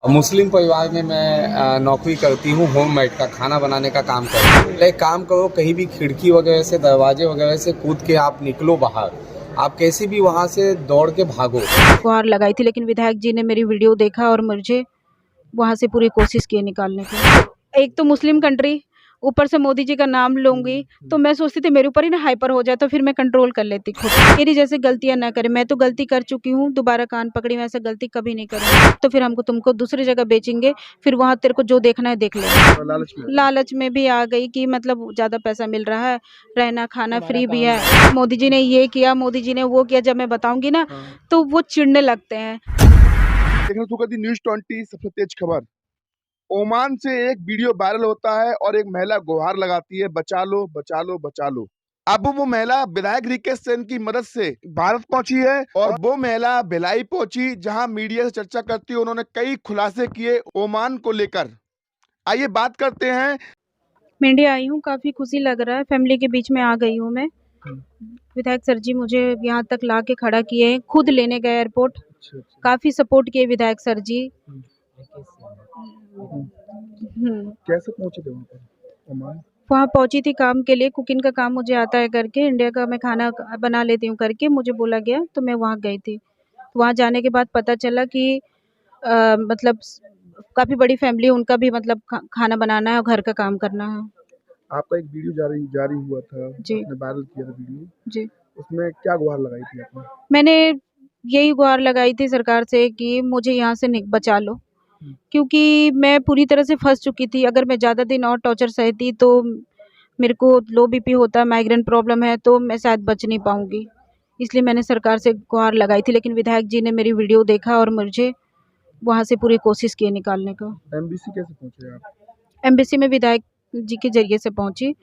मुस्लिम परिवार में मैं नौकरी करती हूँ। होम मेड का खाना बनाने का काम करती हूँ। एक काम करो, कहीं भी खिड़की वगैरह से, दरवाजे वगैरह से कूद के आप निकलो बाहर। आप कैसे भी वहाँ से दौड़ के भागो। गुहार लगाई थी, लेकिन विधायक जी ने मेरी वीडियो देखा और मुझे वहाँ से पूरी कोशिश की निकालने की। एक तो मुस्लिम कंट्री, ऊपर से मोदी जी का नाम लूँगी, तो मैं सोचती थी मेरे ऊपर ही ना हाइपर हो जाए, तो फिर मैं कंट्रोल कर लेती खुद। मेरी जैसे गलतियाँ ना करें। मैं तो गलती कर चुकी हूँ, दोबारा कान पकड़ी, मैं ऐसा गलती कभी नहीं करूँगी। तो फिर तुमको दूसरी जगह बेचेंगे, फिर वहाँ तेरे को जो देखना है देख लेना। लालच में भी आ गई कि मतलब ज़्यादा पैसा मिल रहा है, रहना खाना फ्री भी है। मोदी जी ने ये किया, मोदी जी ने वो किया, जब मैं बताऊंगी ना तो वो चिढ़ने लगते हैं। देखने को कहती न्यूज़ 20 सबसे तेज खबर। ओमान से एक वीडियो वायरल होता है और एक महिला गुहार लगाती है, बचा लो बचा लो बचा लो। अब वो महिला विधायक रिकेश सेन की मदद से भारत पहुंची है और वो महिला भिलाई पहुंची, जहां मीडिया से चर्चा करती है। उन्होंने कई खुलासे किए ओमान को लेकर। आइए बात करते हैं। मैं इंडिया आई हूँ, काफ़ी खुशी लग रहा है, फैमिली के बीच में आ गई हूँ मैं। विधायक सर जी मुझे यहाँ तक ला के खड़ा किए, खुद लेने गए एयरपोर्ट। काफ़ी सपोर्ट किए विधायक सर जी। कैसे पहुंचे थे वहां पर ओमान? वहाँ पहुँची थी काम के लिए, कुकिंग का काम मुझे आता है करके, इंडिया का मैं खाना बना लेती हूँ करके मुझे बोला गया, तो मैं वहाँ गई थी। वहाँ जाने के बाद पता चला कि मतलब काफ़ी बड़ी फैमिली, उनका भी मतलब खाना बनाना है और घर का काम करना है। आपका एक वीडियो जारी हुआ था, जी आपने वायरल किया था वीडियो, जी। उसमें क्या गुहार लगाई थी आपने? मैंने यही गुहार लगाई थी सरकार से कि मुझे यहाँ से बचा लो, क्योंकि मैं पूरी तरह से फंस चुकी थी। अगर मैं ज़्यादा दिन और टॉर्चर सहती तो मेरे को लो बीपी होता, माइग्रेन प्रॉब्लम है, तो मैं शायद बच नहीं पाऊंगी। इसलिए मैंने सरकार से गुहार लगाई थी, लेकिन विधायक जी ने मेरी वीडियो देखा और मुझे वहाँ से पूरी कोशिश की निकालने का। एमबीसी कैसे पहुंचे आप? एम्बेसी में विधायक जी के जरिए से पहुंची।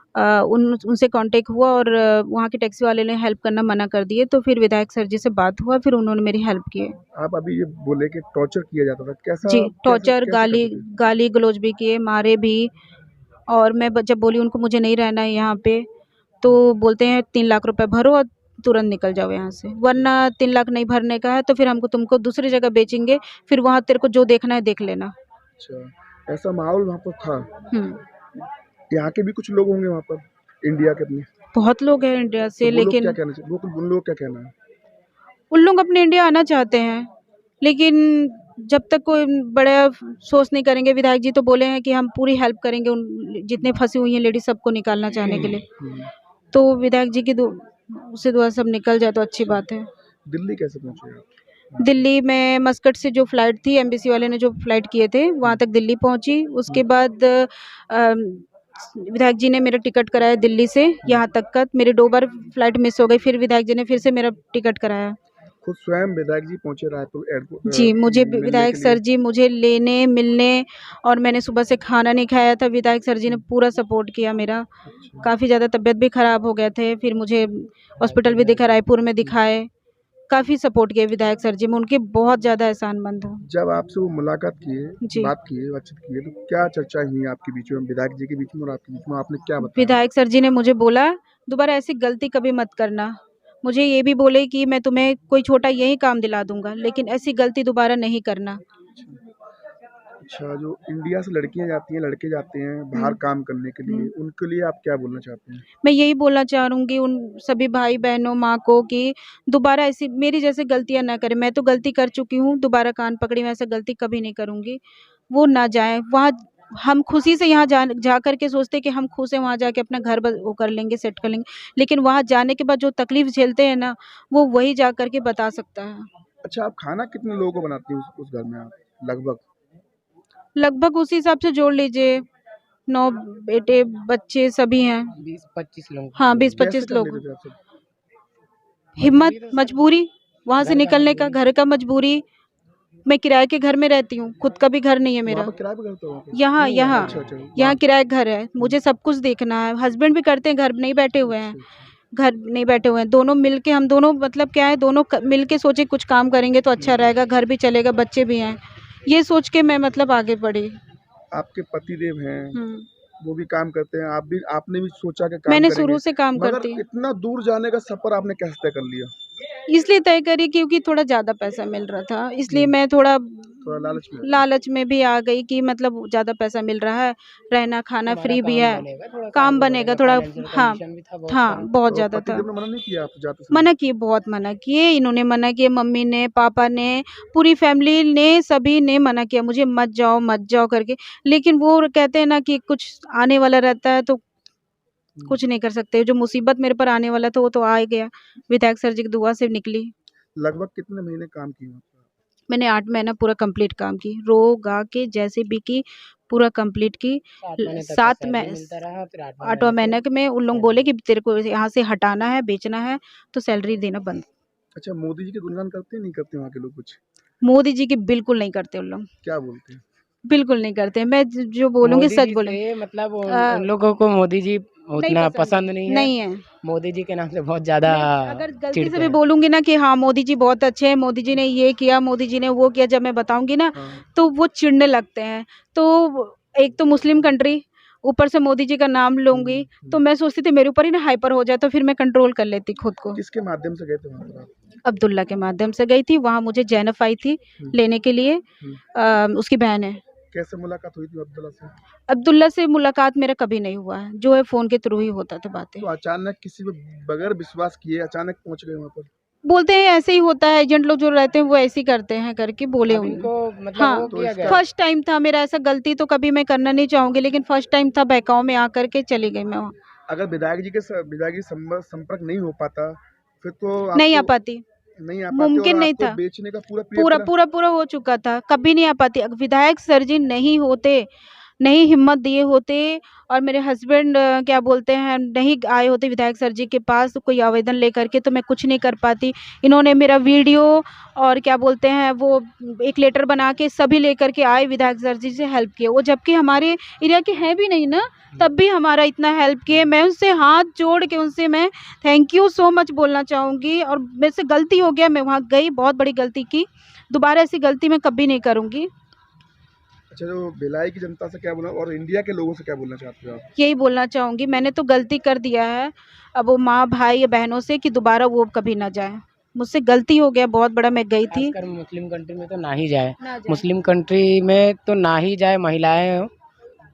उनसे कांटेक्ट हुआ और वहाँ के टैक्सी वाले ने हेल्प करना मना कर दिए, तो फिर विधायक सर जी से बात हुआ, फिर उन्होंने मेरी हेल्प की। आप अभी ये बोले कि टॉर्चर किया जाता था, कैसा? जी, टॉर्चर, कैसे गाली करते थे? गाली गलौज भी किए, मारे भी। और मैं जब बोली उनको मुझे नहीं रहना है यहाँ पे, तो बोलते हैं 3 लाख रुपए भरो और तुरंत निकल जाओ यहाँ से, वरना 3 लाख नहीं भरने का है तो फिर तुमको दूसरी जगह बेचेंगे, फिर वहाँ तेरे को जो देखना है देख लेना। अच्छा, ऐसा माहौल वहाँ पर था। यहाँ के भी कुछ लोग होंगे वहाँ पर, इंडिया के अपने? बहुत लोग हैं इंडिया से, तो वो लोग क्या लेकिन कहना चाहिए, उन लोग क्या कहना है? उन लोग अपने इंडिया आना चाहते हैं, लेकिन जब तक कोई बड़ा सोच नहीं करेंगे। विधायक जी तो बोले हैं कि हम पूरी हेल्प करेंगे उन जितने फंसी हुई हैं लेडीज, सबको निकालना चाहने के लिए। तो विधायक जी की उससे दुआ सब निकल जाए तो अच्छी बात है। दिल्ली कैसे पहुँचे आप? दिल्ली में मस्कट से जो फ्लाइट थी, एम्बेसी वाले ने जो फ्लाइट किए थे, वहाँ तक दिल्ली पहुँची। उसके बाद विधायक जी ने मेरा टिकट कराया दिल्ली से यहाँ तक का। मेरी 2 बार फ्लाइट मिस हो गई, फिर विधायक जी ने फिर से मेरा टिकट कराया। खुद स्वयं विधायक जी पहुँचे रायपुर एयरपोर्ट जी, मुझे मिलने विधायक के लिए? सर जी मुझे लेने मिलने, और मैंने सुबह से खाना नहीं खाया था, विधायक सर जी ने पूरा सपोर्ट किया मेरा। काफ़ी ज़्यादा तबीयत भी ख़राब हो गए थे, फिर मुझे हॉस्पिटल भी रायपुर में दिखाए। काफ़ी सपोर्ट किया विधायक सर जी, मैं उनके बहुत ज़्यादा एहसानमंद हूँ। जब आपसे वो मुलाकात किए, जी। बातचीत किए, तो क्या चर्चा हुई आपके बीच में, विधायक जी के बीच में और आपके बीच में? आपने क्या बताया? विधायक सर जी ने मुझे बोला, दोबारा ऐसी गलती कभी मत करना। मुझे ये भी बोले कि मैं तुम्हें कोई छोटा यही काम दिला दूँगा, लेकिन ऐसी गलती दोबारा नहीं करना। अच्छा, जो इंडिया से लड़कियां जाती हैं, लड़के जाते हैं बाहर काम करने के लिए, उनके लिए आप क्या बोलना चाहते हैं? मैं यही बोलना चाहूँगी उन सभी भाई बहनों, माँ को, कि दोबारा ऐसी मेरी जैसे गलतियाँ ना करें। मैं तो गलती कर चुकी हूँ, दोबारा कान पकड़ी, मैं ऐसा गलती कभी नहीं करूँगी। वो ना जाएँ वहाँ। हम खुशी से यहाँ जा कर के सोचते हैं कि हम खुश हैं, वहाँ जाके अपना घर वो कर लेंगे, सेट कर लेंगे, लेकिन वहाँ जाने के बाद जो तकलीफ़ झेलते हैं ना, वो वही जा कर के बता सकता है। अच्छा, आप खाना कितने लोगों को बनाती हैं उस घर में आप लगभग? लगभग उसी हिसाब से जोड़ लीजिए, 9 बेटे, बच्चे सभी हैं। 20-25 लोग। हाँ, कैसे 20-25 कर लोग। लेते थे आप सब? हिम्मत, मजबूरी, वहाँ से निकलने का, घर का मजबूरी। मैं किराए के घर में रहती हूँ, खुद का भी घर नहीं है वहाँ मेरा। पर किराए पे घर था वहाँ पे? यहाँ यहाँ अच्छा अच्छा, यहाँ किराए घर है, मुझे सब कुछ देखना है। हस्बैंड भी करते हैं, घर नहीं बैठे हुए हैं। घर नहीं बैठे हुए हैं, दोनों मिलके, हम दोनों मतलब क्या है, दोनों मिलके सोचे कुछ काम करेंगे तो अच्छा रहेगा, घर भी चलेगा, बच्चे भी हैं। ये सोच के मैं मतलब आगे बढ़ी। आपके पतिदेव हैं, हम्म। वो भी काम करते हैं, आपने भी सोचा कि काम मैंने करेंगे, शुरू से काम मगर करती, इतना दूर जाने का सफर आपने कैसे तय कर लिया? इसलिए तय करी क्योंकि थोड़ा ज़्यादा पैसा मिल रहा था, इसलिए मैं थोड़ा थोड़ा लालच में? लालच में भी आ गई कि मतलब ज़्यादा पैसा मिल रहा है, रहना खाना फ्री भी है, काम बनेगा थोड़ा। हाँ हाँ, बहुत तो ज़्यादा था। पतिदेव ने मना नहीं किया आपसे जाते समय? मना किए, बहुत मना किए, इन्होंने मना किए, मम्मी ने, पापा ने, पूरी फैमिली ने, सभी ने मना किया मुझे, मत जाओ करके। लेकिन वो कहते हैं ना कि कुछ आने वाला रहता है तो कुछ नहीं कर सकते। जो मुसीबत मेरे पर आने वाला था वो तो आ ही गया, विधायक सर जी की दुआ से निकली। लगभग कितने महीने काम किए वहाँ पर? मैंने 8 महीना पूरा कंप्लीट काम की, रो गा के जैसे भी की, पूरा कंप्लीट की। 7 में 8वां महीने के में उन लोग बोले कि तेरे को यहाँ से हटाना है, बेचना है तो सैलरी देना बंद। अच्छा, मोदी जी के गुणगान करते हैं नहीं करते वहाँ के लोग कुछ? मोदी जी की बिल्कुल नहीं करते उन लोग, क्या बोलते हैं? बिल्कुल नहीं करते। मैं जो बोलूँगी मोदी सच जी बोलूँगी। से मतलब उन अ, उन लोगों को मोदी जी उतना पसंद नहीं है। नहीं है। मोदी जी के नाम से बहुत ज़्यादा मैं अगर गलती से चिढ़ते भी हैं। बोलूँगी ना कि हाँ मोदी जी बहुत अच्छे हैं, मोदी जी ने ये किया, मोदी जी ने वो किया, जब मैं बताऊँगी ना हाँ। तो वो चिढ़ने लगते हैं। तो एक तो मुस्लिम कंट्री, ऊपर से मोदी जी का नाम लूँगी तो मैं सोचती थी मेरे ऊपर ही ना हाइपर हो जाए, तो फिर मैं कंट्रोल कर लेती खुद को। किसके माध्यम से गए थे वहाँ पर आप? अब्दुल्ला के माध्यम से गई थी, वहाँ मुझे ज़ैनब आई थी लेने के लिए। उसकी बहन है। कैसे मुलाकात हुई थी अब्दुल्ला से? अब्दुल्ला से मुलाकात मेरा कभी नहीं हुआ है, जो है फ़ोन के थ्रू ही होता था बातें। तो अचानक किसी पे बगैर विश्वास किए अचानक पहुँच गए वहाँ पर? बोलते हैं ऐसे ही होता है, एजेंट लोग जो रहते हैं वो ऐसे ही करते हैं करके बोले अब होंगे। इनको मतलब हाँ, वो तो किया इसका गया। फर्स्ट टाइम था मेरा ऐसा, गलती तो कभी मैं करना नहीं चाहूँगी, लेकिन फर्स्ट टाइम था, बहकाव में आकर के चली गई मैं वहाँ। अगर विधायक जी संपर्क नहीं हो पाता फिर तो नहीं आ आपको पाती, नहीं आ पाते मुमकिन और नहीं आपको था। बेचने का पूरा पूरा पूरा पूरा पूरा हो चुका था, कभी नहीं आ पाती। विधायक सर जी नहीं होते, नहीं हिम्मत दिए होते और मेरे हस्बैंड क्या बोलते हैं, नहीं आए होते विधायक सर जी के पास कोई आवेदन लेकर के, तो मैं कुछ नहीं कर पाती। इन्होंने मेरा वीडियो और क्या बोलते हैं वो एक लेटर बना के सभी लेकर के आए, विधायक सर जी से हेल्प किए, वो जबकि हमारे एरिया के हैं भी नहीं ना, तब भी हमारा इतना हेल्प किए। मैं उनसे हाथ जोड़ के उनसे मैं थैंक यू सो मच बोलना चाहूँगी। और मेरे से गलती हो गया, मैं वहाँ गई, बहुत बड़ी गलती की, दोबारा ऐसी गलती मैं कभी नहीं करूँगी। अच्छा, जो भिलाई की जनता से क्या बोलना और इंडिया के लोगों से क्या बोलना चाहते हो आप? यही बोलना चाहूँगी, मैंने तो गलती कर दिया है, अब वो माँ भाई या बहनों से कि दोबारा वो कभी ना जाए। मुझसे गलती हो गया बहुत बड़ा, मैं गई थी। खासकर मुस्लिम कंट्री में तो ना ही जाए। ना जाए। मुस्लिम कंट्री में तो ना ही जाए, महिलाएं हो,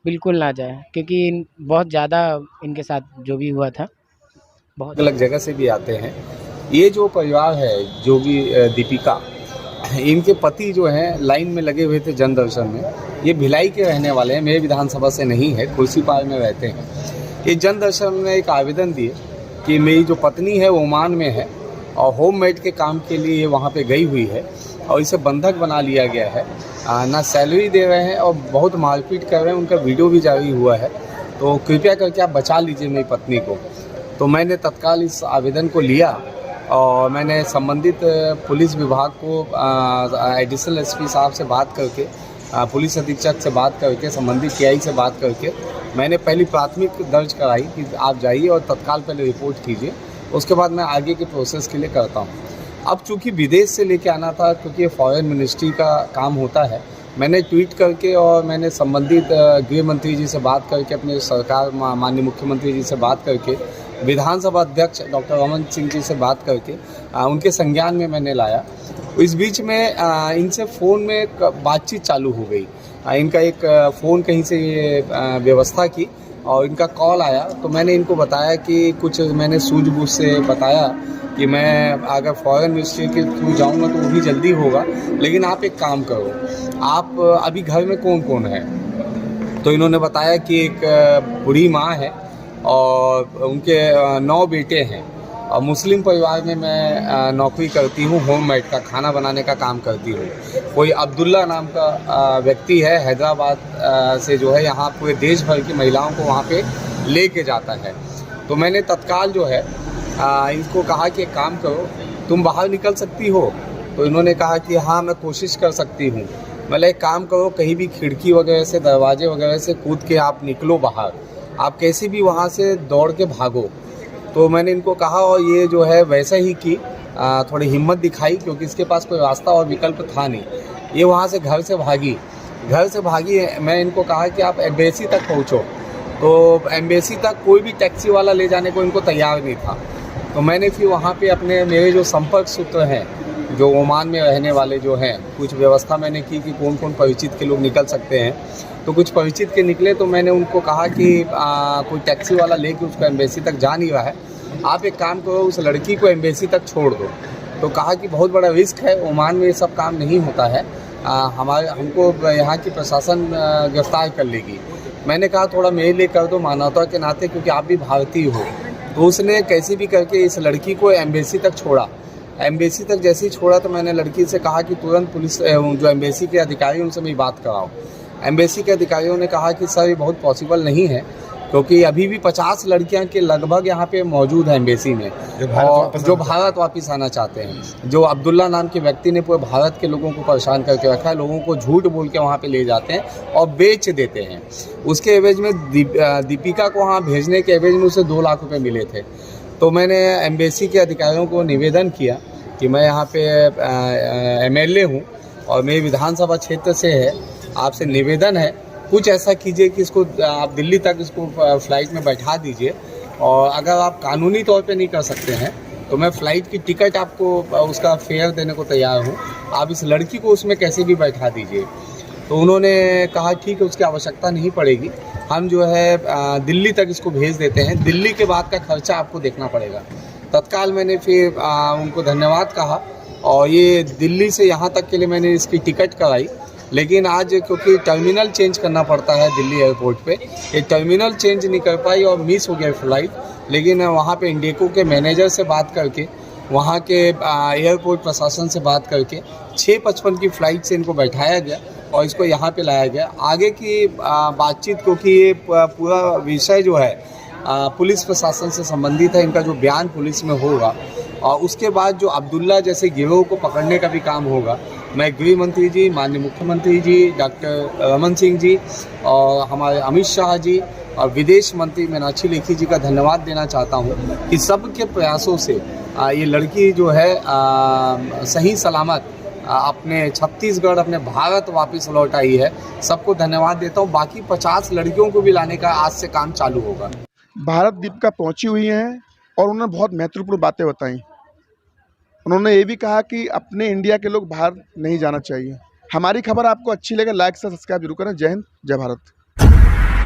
बिल्कुल ना जाए, क्योंकि बहुत ज़्यादा इनके साथ जो भी हुआ था बहुत अलग जगह से भी आते हैं। ये जो परिवार है, जो भी दीपिका, इनके पति जो हैं लाइन में लगे हुए थे जन दर्शन में। ये भिलाई के रहने वाले हैं, मेरे विधानसभा से नहीं है, खुर्सीपार में रहते हैं। ये जन दर्शन में एक आवेदन दिए कि मेरी जो पत्नी है वो ओमान में है और होममेड के काम के लिए वहाँ पे गई हुई है और इसे बंधक बना लिया गया है। ना सैलरी दे रहे हैं और बहुत मारपीट कर रहे हैं, उनका वीडियो भी जारी हुआ है, तो कृपया करके आप बचा लीजिए मेरी पत्नी को। तो मैंने तत्काल इस आवेदन को लिया और मैंने संबंधित पुलिस विभाग को एडिशनल एसपी साहब से बात करके, पुलिस अधीक्षक से बात करके, संबंधित टीआई से बात करके मैंने पहली प्राथमिक दर्ज कराई कि आप जाइए और तत्काल पहले रिपोर्ट कीजिए, उसके बाद मैं आगे के प्रोसेस के लिए करता हूँ। अब चूँकि विदेश से लेके आना था, क्योंकि ये फॉरेन मिनिस्ट्री का काम होता है, मैंने ट्वीट करके और मैंने संबंधित गृह मंत्री जी से बात करके, अपने सरकार माननीय मुख्यमंत्री जी से बात करके, विधानसभा अध्यक्ष डॉक्टर रमन सिंह जी से बात करके उनके संज्ञान में मैंने लाया। इस बीच में इनसे फ़ोन में बातचीत चालू हो गई। इनका एक फ़ोन कहीं से ये व्यवस्था की और इनका कॉल आया, तो मैंने इनको बताया कि कुछ मैंने सूझबूझ से बताया कि मैं अगर फॉरेन मिनिस्ट्री के थ्रू जाऊँगा तो वो भी जल्दी होगा, लेकिन आप एक काम करो, आप अभी घर में कौन कौन है? तो इन्होंने बताया कि एक बूढ़ी माँ है और उनके 9 बेटे हैं और मुस्लिम परिवार में मैं नौकरी करती हूँ, होममेड का खाना बनाने का काम करती हूँ। कोई अब्दुल्ला नाम का व्यक्ति है, हैदराबाद से जो है यहाँ पूरे देश भर की महिलाओं को वहाँ पे लेके जाता है। तो मैंने तत्काल जो है इनको कहा कि एक काम करो, तुम बाहर निकल सकती हो? तो इन्होंने कहा कि हाँ मैं कोशिश कर सकती हूँ। मतलब एक काम करो, कहीं भी खिड़की वगैरह से, दरवाजे वगैरह से कूद के आप निकलो बाहर, आप कैसे भी वहाँ से दौड़ के भागो। तो मैंने इनको कहा और ये जो है वैसा ही की, थोड़ी हिम्मत दिखाई, क्योंकि इसके पास कोई रास्ता और विकल्प था नहीं। ये वहाँ से घर से भागी। मैं इनको कहा कि आप एम्बेसी तक पहुँचो, तो एम्बेसी तक कोई भी टैक्सी वाला ले जाने को इनको तैयार नहीं था। तो मैंने फिर वहाँ पे मेरे जो संपर्क सूत्र हैं जो ओमान में रहने वाले जो हैं, कुछ व्यवस्था मैंने की कि कौन कौन परिचित के लोग निकल सकते हैं। तो कुछ परिचित के निकले तो मैंने उनको कहा कि कोई टैक्सी वाला लेके उसको एम्बेसी तक जा नहीं रहा है, आप एक काम करो उस लड़की को एम्बेसी तक छोड़ दो। तो कहा कि बहुत बड़ा रिस्क है, ओमान में ये सब काम नहीं होता है, हमको यहाँ की प्रशासन गिरफ्तार कर लेगी। मैंने कहा थोड़ा मेरे लिए कर दो मानवता के नाते, क्योंकि आप भी भारतीय हो। तो उसने कैसे भी करके इस लड़की को एम्बेसी तक छोड़ा। एम्बेसी तक जैसे ही छोड़ा तो मैंने लड़की से कहा कि तुरंत पुलिस जो एम्बेसी के अधिकारी उनसे मेरी बात कराओ। एम्बेसी के अधिकारियों ने कहा कि सर ये बहुत पॉसिबल नहीं है, क्योंकि अभी भी 50 लड़कियां के लगभग यहाँ पे मौजूद हैं एम्बेसी में, जो भारत वापस आना चाहते हैं। जो अब्दुल्ला नाम के व्यक्ति ने पूरे भारत के लोगों को परेशान करके रखा है, लोगों को झूठ बोल के वहाँ पे ले जाते हैं और बेच देते हैं। उसके एवज में दीपिका को वहाँ भेजने के एवज में उसे 2 लाख रुपये मिले थे। तो मैंने एम्बेसी के अधिकारियों को निवेदन किया कि मैं यहाँ पे MLA हूँ और मेरी विधानसभा क्षेत्र से है, आपसे निवेदन है कुछ ऐसा कीजिए कि इसको आप दिल्ली तक इसको फ़्लाइट में बैठा दीजिए, और अगर आप कानूनी तौर पे नहीं कर सकते हैं तो मैं फ़्लाइट की टिकट आपको उसका फेयर देने को तैयार हूँ, आप इस लड़की को उसमें कैसे भी बैठा दीजिए। तो उन्होंने कहा ठीक है, उसकी आवश्यकता नहीं पड़ेगी, हम जो है दिल्ली तक इसको भेज देते हैं, दिल्ली के बाद का खर्चा आपको देखना पड़ेगा। तत्काल मैंने फिर उनको धन्यवाद कहा और ये दिल्ली से यहाँ तक के लिए मैंने इसकी टिकट कराई। लेकिन आज क्योंकि टर्मिनल चेंज करना पड़ता है दिल्ली एयरपोर्ट पे, ये टर्मिनल चेंज नहीं कर पाई और मिस हो गया फ़्लाइट। लेकिन वहाँ पे इंडिको के मैनेजर से बात करके, वहाँ के एयरपोर्ट प्रशासन से बात करके 6:55 की फ़्लाइट से इनको बैठाया गया और इसको यहाँ पे लाया गया। आगे की बातचीत, क्योंकि ये पूरा विषय जो है पुलिस प्रशासन से संबंधित है, इनका जो बयान पुलिस में होगा और उसके बाद जो अब्दुल्ला जैसे गिरोह को पकड़ने का भी काम होगा, मैं गृह मंत्री जी, माननीय मुख्यमंत्री जी, डॉक्टर रमन सिंह जी और हमारे अमित शाह जी और विदेश मंत्री मीनाक्षी लेखी जी का धन्यवाद देना चाहता हूँ कि सबके प्रयासों से ये लड़की जो है सही सलामत अपने छत्तीसगढ़, अपने भारत वापस लौट आई है। सबको धन्यवाद देता हूँ। बाकी 50 लड़कियों को भी लाने का आज से काम चालू होगा। भारत दीपिका पहुंची हुई हैं और उन्होंने बहुत महत्वपूर्ण बातें बताई। उन्होंने ये भी कहा कि अपने इंडिया के लोग बाहर नहीं जाना चाहिए। हमारी खबर आपको अच्छी लगे, लाइक से सब्सक्राइब जरूर करें। जय हिंद, जय भारत।